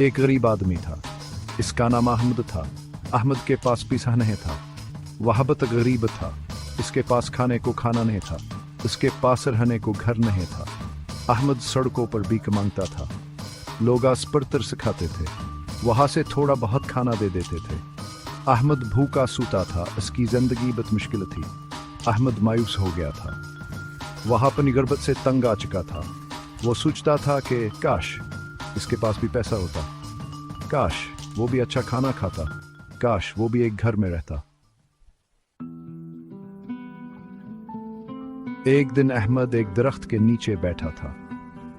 एक गरीब आदमी था, इसका नाम अहमद था। अहमद के पास पैसा नहीं था, वह बहुत गरीब था। इसके पास खाने को खाना नहीं था, इसके पास रहने को घर नहीं था। अहमद सड़कों पर भीख मांगता था, लोग आस पर तरस खाते थे, वहां से थोड़ा बहुत खाना दे देते थे। अहमद भूखा सूता था, इसकी जिंदगी बहुत मुश्किल थी। अहमद मायूस हो गया था, वह अपनी गुर्बत से तंग आ चुका था। वो सोचता था कि काश इसके पास भी पैसा होता, काश वो भी अच्छा खाना खाता, काश वो भी एक घर में रहता। एक दिन अहमद एक दरख्त के नीचे बैठा था,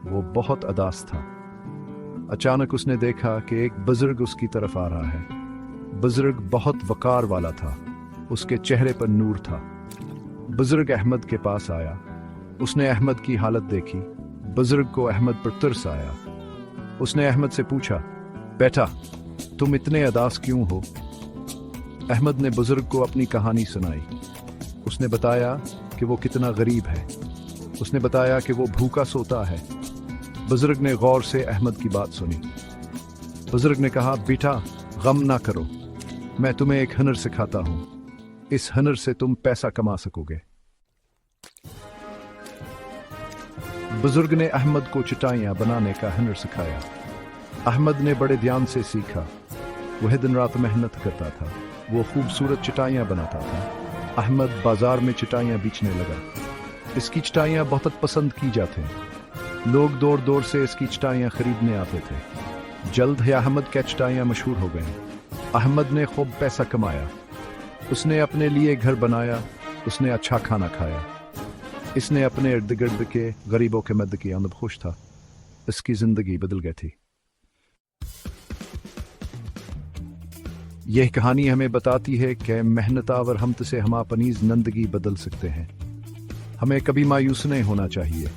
वो बहुत उदास था। अचानक उसने देखा कि एक बुजुर्ग उसकी तरफ आ रहा है। बुजुर्ग बहुत वकार वाला था, उसके चेहरे पर नूर था। बुजुर्ग अहमद के पास आया, उसने अहमद की हालत देखी। बुजुर्ग को अहमद पर तरस आया। उसने अहमद से पूछा, बेटा तुम इतने उदास क्यों हो? अहमद ने बुजुर्ग को अपनी कहानी सुनाई। उसने बताया कि वो कितना गरीब है, उसने बताया कि वो भूखा सोता है। बुजुर्ग ने गौर से अहमद की बात सुनी। बुजुर्ग ने कहा, बेटा गम ना करो, मैं तुम्हें एक हुनर सिखाता हूं, इस हुनर से तुम पैसा कमा सकोगे। बुजुर्ग ने अहमद को चटाइयां बनाने का हुनर सिखाया। अहमद ने बड़े ध्यान से सीखा। वह दिन रात मेहनत करता था, वो खूबसूरत चटाइयां बनाता था। अहमद बाजार में चटाइयां बेचने लगा। इसकी चटाइयां बहुत पसंद की जाती, लोग दौड़ दौड़ से इसकी चटाइयां खरीदने आते थे। जल्द ही अहमद की चटाइयां मशहूर हो गईं। अहमद ने खूब पैसा कमाया, उसने अपने लिए घर बनाया, उसने अच्छा खाना खाया। इसने अपने इर्द गिर्द के गरीबों के मदद किया, अंदर खुश था। इसकी जिंदगी बदल गई थी। यह कहानी हमें बताती है कि मेहनत और हमत से हम अपनी जिंदगी बदल सकते हैं। हमें कभी मायूस नहीं होना चाहिए,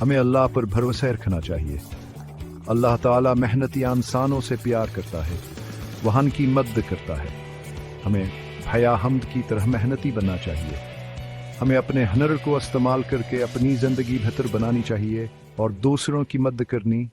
हमें अल्लाह पर भरोसा रखना चाहिए। अल्लाह ताला मेहनती इंसानों से प्यार करता है, वह उनकी मदद करता है। हमें भया हमद की तरह मेहनती बनना चाहिए। हमें अपने हुनर को इस्तेमाल करके अपनी जिंदगी बेहतर बनानी चाहिए और दूसरों की मदद करनी